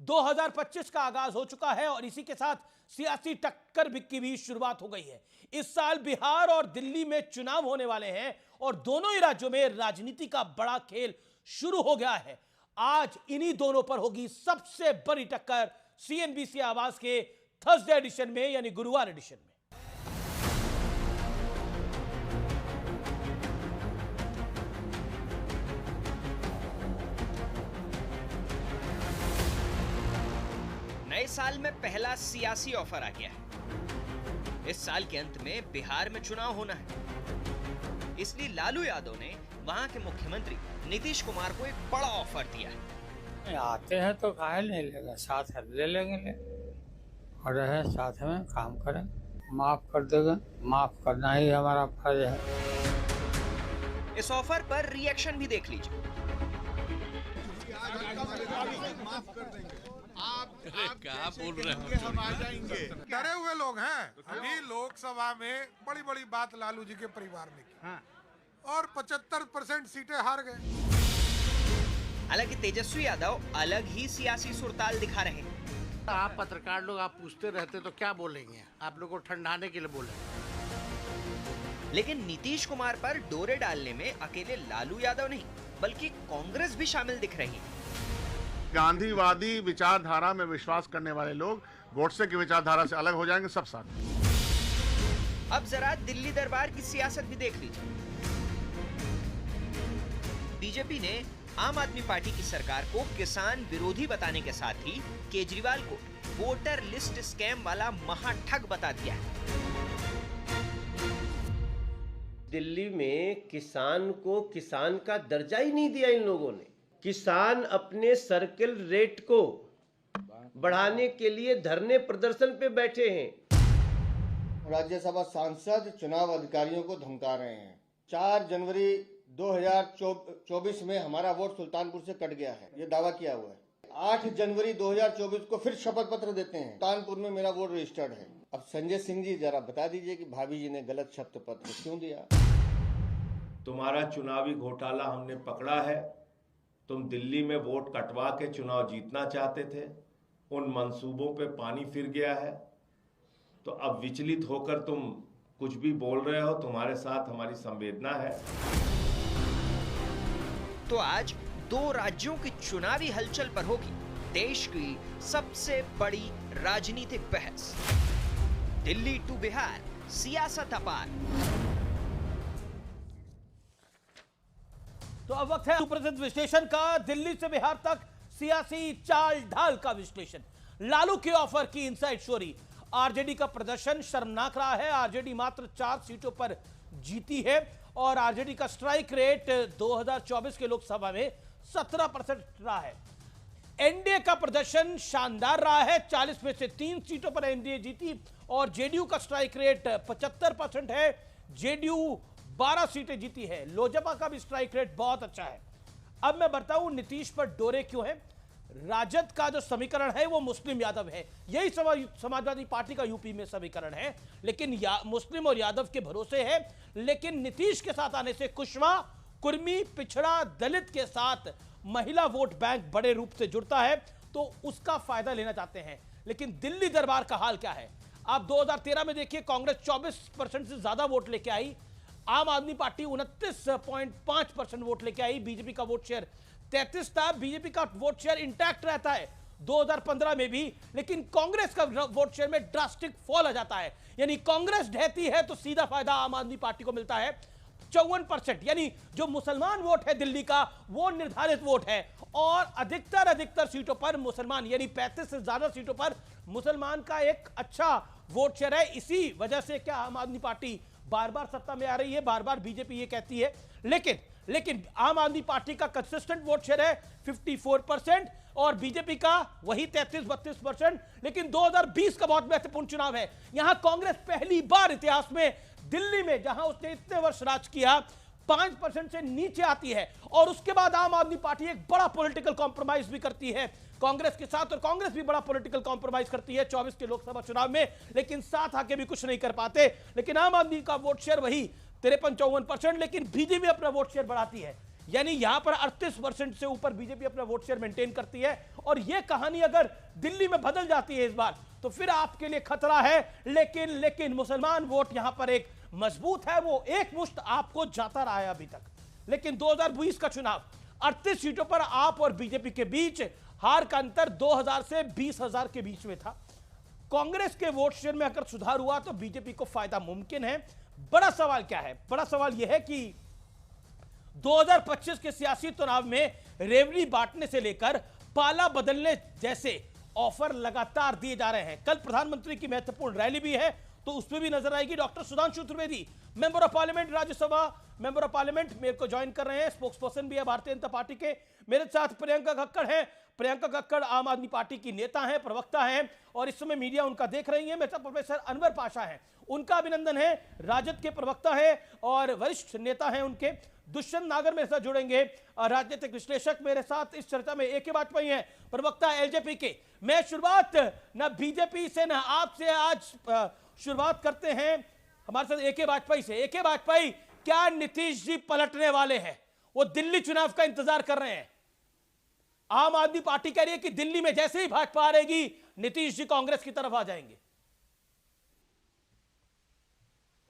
2025 का आगाज हो चुका है और इसी के साथ सियासी टक्कर की भी शुरुआत हो गई है। इस साल बिहार और दिल्ली में चुनाव होने वाले हैं और दोनों ही राज्यों में राजनीति का बड़ा खेल शुरू हो गया है। आज इन्हीं दोनों पर होगी सबसे बड़ी टक्कर सीएनबीसी आवाज के थर्सडे एडिशन में, यानी गुरुवार एडिशन में। नए साल में पहला सियासी ऑफर आ गया है। इस साल के अंत में बिहार में चुनाव होना है, इसलिए लालू यादव ने वहां के मुख्यमंत्री नीतीश कुमार को एक बड़ा ऑफर दिया है। आते हैं तो काहे नहीं लेगा, साथ है ले लेंगे और रहे साथ में काम करें, माफ कर देगा, माफ करना ही हमारा फर्ज है। इस ऑफर पर रिएक्शन भी देख लीजिए। आप क्या बोल रहे हैं? हम आ जाएंगे। डरे हुए लोग हैं। अभी लोकसभा में बड़ी बड़ी बात लालू जी के परिवार ने की और 75% सीटें हार गए। हालांकि तेजस्वी यादव अलग ही सियासी सुरताल दिखा रहे हैं। आप पत्रकार लोग आप पूछते रहते तो क्या बोलेंगे? आप लोग को ठंडाने के लिए बोले। लेकिन नीतीश कुमार पर डोरे डालने में अकेले लालू यादव नहीं बल्कि कांग्रेस भी शामिल दिख रही है। गांधीवादी विचारधारा में विश्वास करने वाले लोग गोडसे की विचारधारा से अलग हो जाएंगे, सब साथ। अब जरा दिल्ली दरबार की सियासत भी देख लीजिए। बीजेपी ने आम आदमी पार्टी की सरकार को किसान विरोधी बताने के साथ ही केजरीवाल को वोटर लिस्ट स्कैम वाला महाठग बता दिया है। दिल्ली में किसान को किसान का दर्जा ही नहीं दिया इन लोगों ने। किसान अपने सर्किल रेट को बढ़ाने के लिए धरने प्रदर्शन पे बैठे हैं। राज्यसभा सांसद चुनाव अधिकारियों को धमका रहे हैं। 4 जनवरी 2024 में हमारा वोट सुल्तानपुर से कट गया है, ये दावा किया हुआ है। 8 जनवरी 2024 को फिर शपथ पत्र देते हैं, सुल्तानपुर में मेरा वोट रजिस्टर्ड है। अब संजय सिंह जी जरा बता दीजिए कि भाभी जी ने गलत शपथ पत्र क्यों दिया? तुम्हारा चुनावी घोटाला हमने पकड़ा है। तुम दिल्ली में वोट कटवा के चुनाव जीतना चाहते थे, उन मंसूबों पे पानी फिर गया है। तो अब विचलित होकर तुम कुछ भी बोल रहे हो, तुम्हारे साथ हमारी संवेदना है। तो आज 2 राज्यों की चुनावी हलचल पर होगी देश की सबसे बड़ी राजनीतिक बहस। दिल्ली टू बिहार, सियासत अपार। तो अब वक्त है सुप्रसिद्ध विश्लेषण का। दिल्ली से बिहार तक सियासी चाल ढाल का विश्लेषण। लालू के ऑफर की इनसाइड स्टोरी। आरजेडी का प्रदर्शन शर्मनाक रहा है। आरजेडी मात्र 4 सीटों पर जीती है और आरजेडी का स्ट्राइक रेट 2024 के लोकसभा में 17% रहा है। एनडीए का प्रदर्शन शानदार रहा है। 40 में से 3 सीटों पर एनडीए जीती और जेडीयू का स्ट्राइक रेट 75% है। जेडीयू 12 सीटें जीती है। लोजपा का भी स्ट्राइक रेट बहुत अच्छा है। अब मैं बताऊं नीतीश पर डोरे क्यों है। राजद का जो समीकरण है वो मुस्लिम यादव है, यही समाजवादी पार्टी का यूपी में समीकरण है, लेकिन मुस्लिम और यादव के भरोसे है। लेकिन नीतीश के साथ आने से कुशवा, कुर्मी, पिछड़ा, दलित के साथ महिला वोट बैंक बड़े रूप से जुड़ता है, तो उसका फायदा लेना चाहते हैं। लेकिन दिल्ली दरबार का हाल क्या है? आप 2013 में देखिए, कांग्रेस 24% से ज्यादा वोट लेके आई, आम आदमी पार्टी 29.5% वोट लेके आई, बीजेपी का वोट शेयर 33 था। बीजेपी का वोट शेयर इंटैक्ट रहता है 2015 में भी, लेकिन कांग्रेस का वोट शेयर में ड्रास्टिक फॉल आ जाता है। यानी कांग्रेस ढहती है तो सीधा फायदा आम आदमी पार्टी को मिलता है। 54%, यानी जो मुसलमान वोट है दिल्ली का, वो निर्धारित वोट है और अधिकतर सीटों पर मुसलमान, यानी 35 से ज्यादा सीटों पर मुसलमान का एक अच्छा वोट शेयर है। इसी वजह से क्या आम आदमी पार्टी बार बार सत्ता में आ रही है, बार बार बीजेपी ये कहती है। लेकिन आम आदमी पार्टी का कंसिस्टेंट वोट शेयर है 54% और बीजेपी का वही 33-32%। लेकिन 2020 का बहुत महत्वपूर्ण चुनाव है। यहां कांग्रेस पहली बार इतिहास में दिल्ली में, जहां उसने इतने वर्ष राज किया, 5% से नीचे आती है और उसके बाद आम आदमी पार्टी एक बड़ा पॉलिटिकल कॉम्प्रोमाइज भी करती है कांग्रेस के साथ, और कांग्रेस भी बड़ा पॉलिटिकल कॉम्प्रोमाइज करती है 24 के लोकसभा चुनाव में, लेकिन साथ आके भी कुछ नहीं कर पाते। लेकिन आम आदमी का वोट शेयर वही 53-54%, लेकिन बीजेपी अपना वोट शेयर बढ़ाती है। यानी यहां पर 38% से ऊपर बीजेपी अपना वोट शेयर मेंटेन करती है। और यह कहानी अगर दिल्ली में बदल जाती है इस बार, तो फिर आपके लिए खतरा है। लेकिन मुसलमान वोट यहां पर एक मजबूत है, वो एक मुश्त आपको जाता रहा है अभी तक। लेकिन 2020 का चुनाव 38 सीटों पर आप और बीजेपी के बीच हार का अंतर 2000 से 20,000 के बीच में था। कांग्रेस के वोट शेयर में अगर सुधार हुआ तो बीजेपी को फायदा मुमकिन है। बड़ा सवाल क्या है? बड़ा सवाल यह है कि 2025 के सियासी चुनाव में रेवड़ी बांटने से लेकर पाला बदलने जैसे ऑफर लगातार दिए जा रहे हैं। कल प्रधानमंत्री की महत्वपूर्ण रैली भी है, तो उसमें भी नजर आएगी। Doctor Sudhanshu Trivedi, member of parliament, Rajya Sabha member of parliament, मेरे को ज्वाइन कर रहे हैं। स्पोक्स पर्सन भी है भारतीय जनता पार्टी के। मेरे साथ प्रियंका कक्कड़ हैं। प्रियंका कक्कड़ आम आदमी पार्टी की नेता हैं, प्रवक्ता हैं, और इस समय मीडिया उनका देख रही है। मेरे साथ प्रोफेसर अनवर पाशा हैं, उनका अभिनंदन है, राजद के प्रवक्ता है और वरिष्ठ नेता हैं उनके। दुष्यंत नागर मेरे साथ जुड़ेंगे, राजनीतिक विश्लेषक मेरे साथ इस चर्चा में। AK वाजपेयी हैं, प्रवक्ता एलजेपी के। मैं शुरुआत ना बीजेपी से ना आपसे आज शुरुआत करते हैं हमारे साथ AK वाजपेयी से। AK वाजपेयी, क्या नीतीश जी पलटने वाले हैं? वो दिल्ली चुनाव का इंतजार कर रहे हैं। आम आदमी पार्टी कह रही है कि दिल्ली में जैसे ही भाजपा आ रहेगी नीतीश जी कांग्रेस की तरफ आ जाएंगे।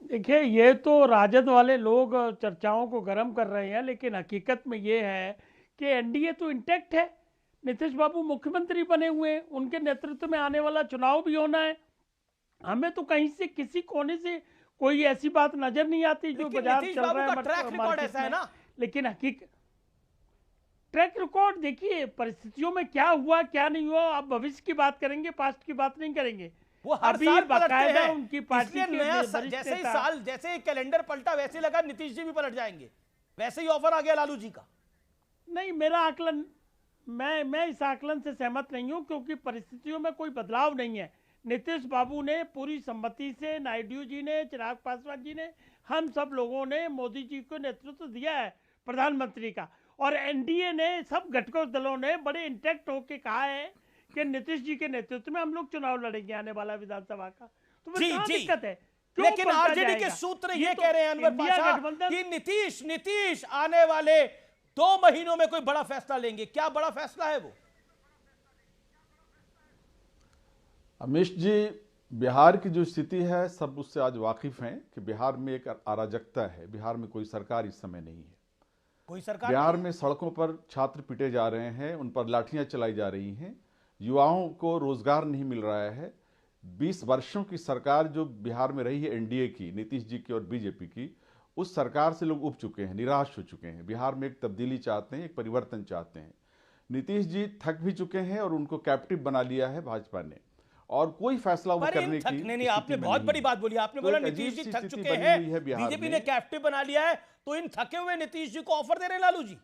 देखिए, ये तो राजद वाले लोग चर्चाओं को गर्म कर रहे हैं, लेकिन हकीकत में ये है कि एनडीए तो इंटैक्ट है। नीतीश बाबू मुख्यमंत्री बने हुए हैं, उनके नेतृत्व में आने वाला चुनाव भी होना है। हमें तो कहीं से किसी कोने से कोई ऐसी बात नजर नहीं आती जो बाजार चल रहा है ट्रैक रिकॉर्ड ऐसा है ना। लेकिन हकीकत ट्रैक रिकॉर्ड देखिए, परिस्थितियों में क्या हुआ क्या नहीं हुआ, आप भविष्य की बात करेंगे, पास्ट की बात नहीं करेंगे। वो हर साल पलटते हैं उनकी पार्टी के नया जैसे ही साल, जैसे ही कैलेंडर पलटा, वैसे लगा नीतीश जी भी पलट जाएंगे। वैसे ही ऑफर आ गया लालू जी का। नहीं, मेरा आकलन, मैं इस आकलन से सहमत नहीं हूं, क्योंकि परिस्थितियों में कोई बदलाव नहीं है। नीतीश बाबू ने पूरी सम्मति से, नायडू जी ने, चिराग पासवान जी ने, हम सब लोगों ने मोदी जी को नेतृत्व दिया है प्रधानमंत्री का। और एनडीए ने, सब घटकों दलों ने बड़े इंटैक्ट होकर कहा है कि नीतीश जी के नेतृत्व में हम लोग चुनाव लड़ेंगे आने वाला विधानसभा का। तो क्या दिक्कत है? लेकिन आरजेडी के सूत्र ये कह रहे हैं अनवर पाशा कि नीतीश आने वाले 2 महीनों में कोई बड़ा फैसला लेंगे। क्या बड़ा फैसला है वो? अमिश जी, बिहार की जो स्थिति है सब उससे आज वाकिफ हैं कि बिहार में एक अराजकता है। बिहार में कोई सरकार इस समय नहीं है। कोई सरकार बिहार में सड़कों पर छात्र पीटे जा रहे हैं, उन पर लाठियां चलाई जा रही हैं, युवाओं को रोजगार नहीं मिल रहा है। 20 वर्षों की सरकार जो बिहार में रही है एनडीए की, नीतीश जी की और बीजेपी की, उस सरकार से लोग उब चुके हैं, निराश हो चुके हैं। बिहार में एक तब्दीली चाहते हैं, एक परिवर्तन चाहते हैं। नीतीश जी थक भी चुके हैं और उनको कैप्टिव बना लिया है भाजपा ने, और कोई फैसला वो करने की नहीं, आपने बहुत बड़ी बात बोली। आपने बोला नीतीश जी थक चुके हैं, बीजेपी ने कैप्टिव बना लिया है, तो इन थके हुए नीतीश जी को ऑफर दे रहे हैं लालू जी।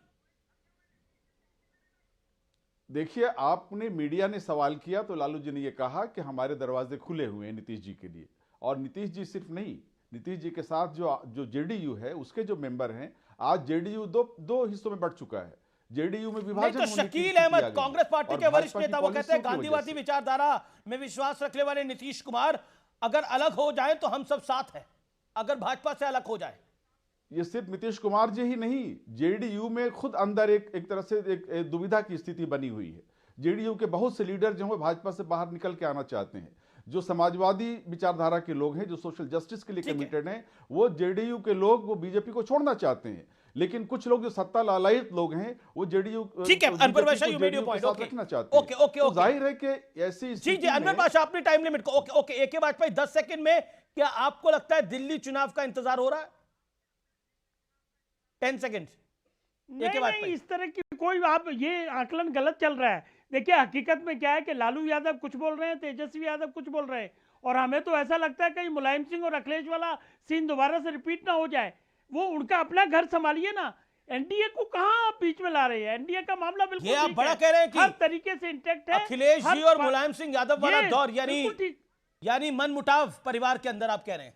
देखिए, आपने, मीडिया ने सवाल किया तो लालू जी ने यह कहा कि हमारे दरवाजे खुले हुए हैं नीतीश जी के लिए। और नीतीश जी सिर्फ नहीं, नीतीश जी के साथ जो जेडीयू है उसके जो मेंबर हैं, आज जेडीयू दो हिस्सों में बढ़ चुका है। जेडीयू में विभाजन। तो शकील अहमद, कांग्रेस पार्टी के वरिष्ठ नेता, वो कहते हैं गांधीवादी विचारधारा में विश्वास रखने वाले नीतीश कुमार अगर अलग हो जाए तो हम सब साथ हैं, अगर भाजपा से अलग हो जाए। ये सिर्फ नीतीश कुमार जी ही नहीं, जेडीयू में खुद अंदर एक तरह से एक दुविधा की स्थिति बनी हुई है। जेडीयू के बहुत से लीडर जो है भाजपा से बाहर निकल के आना चाहते हैं। जो समाजवादी विचारधारा के लोग हैं, जो सोशल जस्टिस के लिए कमिटेड हैं, वो जेडीयू के लोग वो बीजेपी को छोड़ना चाहते हैं। लेकिन कुछ लोग जो सत्ता लालयित लोग हैं वो JDU Anwar Pasha you made your point, रखना चाहते हैं। ओके, जाहिर है कि ऐसी जी अनवर पाशा, अपनी टाइम लिमिट को ओके AK वाजपेयी 10 सेकंड में, क्या आपको लगता है दिल्ली चुनाव का इंतजार हो रहा है? 10 सेकंड। नहीं, इस तरह की कोई, आप ये आकलन गलत चल रहा है। देखिए, हकीकत में क्या है कि लालू यादव कुछ बोल रहे हैं, तेजस्वी यादव कुछ बोल रहे हैं, और हमें तो ऐसा लगता है कहीं मुलायम सिंह और अखिलेश वाला सीन दोबारा से रिपीट ना हो जाए। वो उनका अपना घर संभालिए ना, एनडीए को कहां आप बीच में ला रहे हैं? एनडीए का मामला बिल्कुल, ये आप बड़ा कह रहे हैं कि हर तरीके से इंटैक्ट है। अखिलेश जी और मुलायम सिंह यादव वाला दौर, यानी मनमुटाव परिवार के अंदर, आप कह रहे हैं?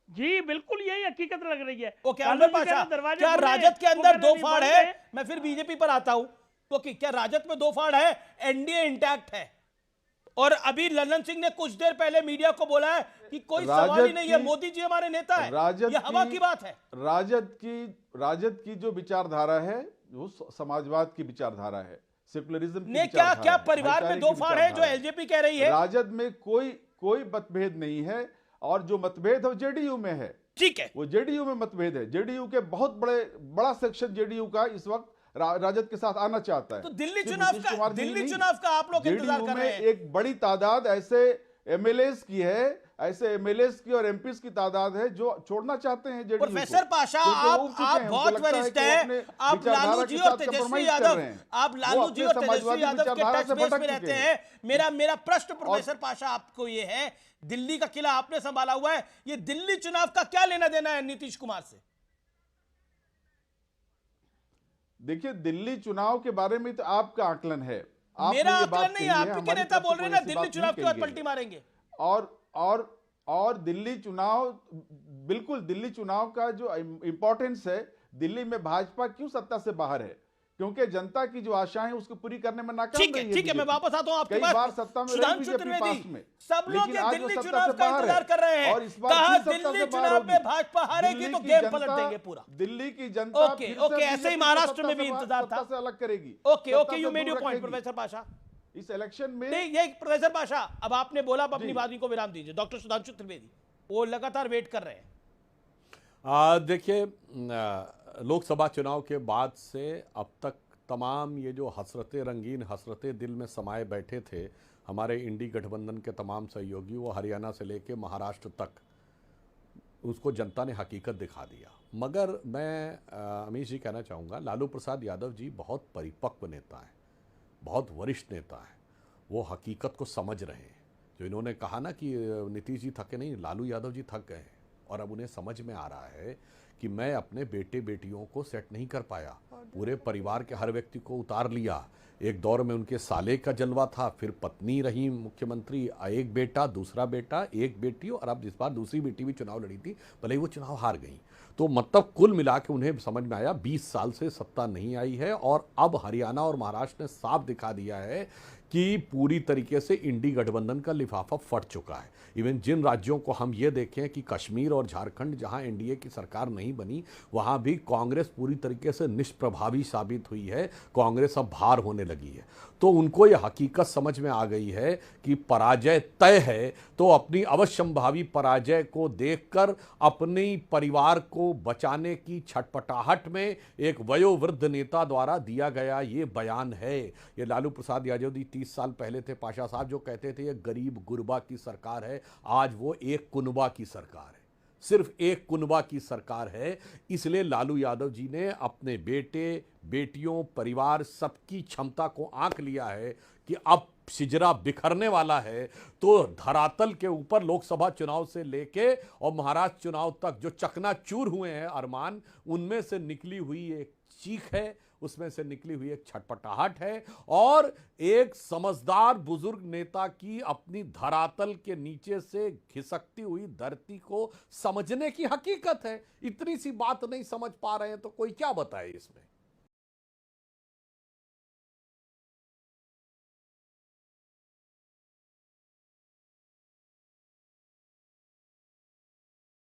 जी बिल्कुल, यही हकीकत लग रही है। ओके अनवर पाशा, क्या राजद के अंदर 2 फाड़ है? मैं फिर बीजेपी पर आता हूं। तो क्या राजद में 2 फाड़ है? एनडीए इंटैक्ट है, और अभी ललन सिंह ने कुछ देर पहले मीडिया को बोला है कि कोई सवाल ही नहीं है, मोदी जी हमारे नेता है, राजद ये हवा की बात है। राजद की जो विचारधारा है वो समाजवाद की विचारधारा है, सेकुलरिज्म की ने क्या विचारधारा क्या है, परिवार में भाईचारे दो की फाड़ है जो विचारधारा एलजेपी कह रही है? राजद में कोई मतभेद नहीं है, और जो मतभेद है वो जेडीयू में है। ठीक है, वो जेडीयू में मतभेद है। जेडीयू के बहुत बड़ा सेक्शन जेडीयू का इस वक्त राजद के साथ आना चाहता है। तो दिल्ली सिर्फ चुनाव नीतीश का कुमार जी दिल्ली नहीं, चुनाव का आप लोग इंतजार कर जेडीयू रहे में हैं। एक बड़ी तादाद ऐसे एमएलएस की है, ऐसे एमएलएस की और एमपीस की तादाद है जो छोड़ना चाहते हैं जेडीयू को। प्रोफेसर पाशा, आप बहुत वरिष्ठ हैं, आप लालू जी और तेजस्वी यादव, आप लालू जी और तेजस्वी यादव के टच बेस में रहते हैं। मेरा प्रश्न प्रोफेसर पाशा आपको ये है, दिल्ली का किला आपने संभाला हुआ है, ये दिल्ली चुनाव का क्या लेना देना है नीतीश कुमार से? देखिए, दिल्ली चुनाव के बारे में तो आपका आकलन है, मेरा आकलन नहीं, आपके नेता बोल रहे हैं ना दिल्ली चुनाव के बाद पलटी मारेंगे। और दिल्ली चुनाव, बिल्कुल दिल्ली चुनाव का जो इंपॉर्टेंस है, दिल्ली में भाजपा क्यों सत्ता से बाहर है? क्योंकि जनता की जो आशाएं हैं उसको पूरी करने में नाकाम रही है। ठीक है, मैं वापस आता हूं आपके कई पास। बार सत्ता में रही बीजेपी पास में, सब लोग लेकिन आज वो दिल्ली सत्ता चुनाव से का बाहर इंतजार कर रहे हैं, और इस बार कहा फिर सत्ता दिल्ली से बाहर चुनाव में होगी। भाजपा हारेगी दिल्ली तो की गेम जनता- पलट देंगे पूरा। दिल्ली की जनता ओके, फिर से ऐसे ही बीजेपी को महाराष्ट्र में सत्ता भी से इंतजार था। सत्ता से अलग करेगी। ओके, सत्ता यू से मेड योर दूर पॉइंट रखेगी। प्रोफेसर पाशा। इस इलेक्शन में नहीं, ये प्रोफेसर पाशा, अब आपने बोला, अब अपनी बात को विराम दीजिए। डॉक्टर सुधांशु त्रिवेदी वो लगातार वेट कर रहे हैं। देखिए, लोकसभा चुनाव के बाद से अब तक तमाम ये जो हसरतें, रंगीन हसरतें दिल में समाये बैठे थे हमारे इंडी गठबंधन के तमाम सहयोगी, वो हरियाणा से लेके महाराष्ट्र तक, उसको जनता ने हकीकत दिखा दिया। मगर मैं अमीश जी कहना चाहूँगा, लालू प्रसाद यादव जी बहुत परिपक्व नेता हैं, बहुत वरिष्ठ नेता हैं, वो हकीकत को समझ रहे हैं। जो इन्होंने कहा ना कि नीतीश जी थके नहीं, लालू यादव जी थक गए हैं, और अब उन्हें समझ में आ रहा है कि मैं अपने बेटे बेटियों को सेट नहीं कर पाया, पूरे परिवार के हर व्यक्ति को उतार लिया। एक दौर में उनके साले का जलवा था, फिर पत्नी रही मुख्यमंत्री, एक बेटा, दूसरा बेटा, एक बेटी, और अब इस बार दूसरी बेटी भी चुनाव लड़ी थी, भले ही वो चुनाव हार गई। तो मतलब कुल मिला के उन्हें समझ में आया 20 साल से सत्ता नहीं आई है, और अब हरियाणा और महाराष्ट्र ने साफ दिखा दिया है कि पूरी तरीके से इंडी गठबंधन का लिफाफा फट चुका है। इवन जिन राज्यों को हम ये देखें कि कश्मीर और झारखंड, जहां एनडीए की सरकार नहीं बनी, वहां भी कांग्रेस पूरी तरीके से निष्प्रभावी साबित हुई है, कांग्रेस अब भार होने लगी है। तो उनको ये हकीकत समझ में आ गई है कि पराजय तय है, तो अपनी अवश्यंभावी पराजय को देखकर अपने परिवार को बचाने की छटपटाहट में एक वयोवृद्ध नेता द्वारा दिया गया ये बयान है। ये लालू प्रसाद यादव जी 30 साल पहले थे, पाशा साहब, जो कहते थे ये गरीब गुरबा की सरकार है, आज वो एक कुनबा की सरकार है, सिर्फ एक कुनबा की सरकार है। इसलिए लालू यादव जी ने अपने बेटे बेटियों, परिवार, सबकी क्षमता को आंक लिया है कि अब शिजरा बिखरने वाला है, तो धरातल के ऊपर लोकसभा चुनाव से लेके और महाराष्ट्र चुनाव तक जो चकनाचूर हुए हैं अरमान, उनमें से निकली हुई एक चीख है, उसमें से निकली हुई एक छटपटाहट है, और एक समझदार बुजुर्ग नेता की अपनी धरातल के नीचे से खिसकती हुई धरती को समझने की हकीकत है। इतनी सी बात नहीं समझ पा रहे हैं तो कोई क्या बताए इसमें।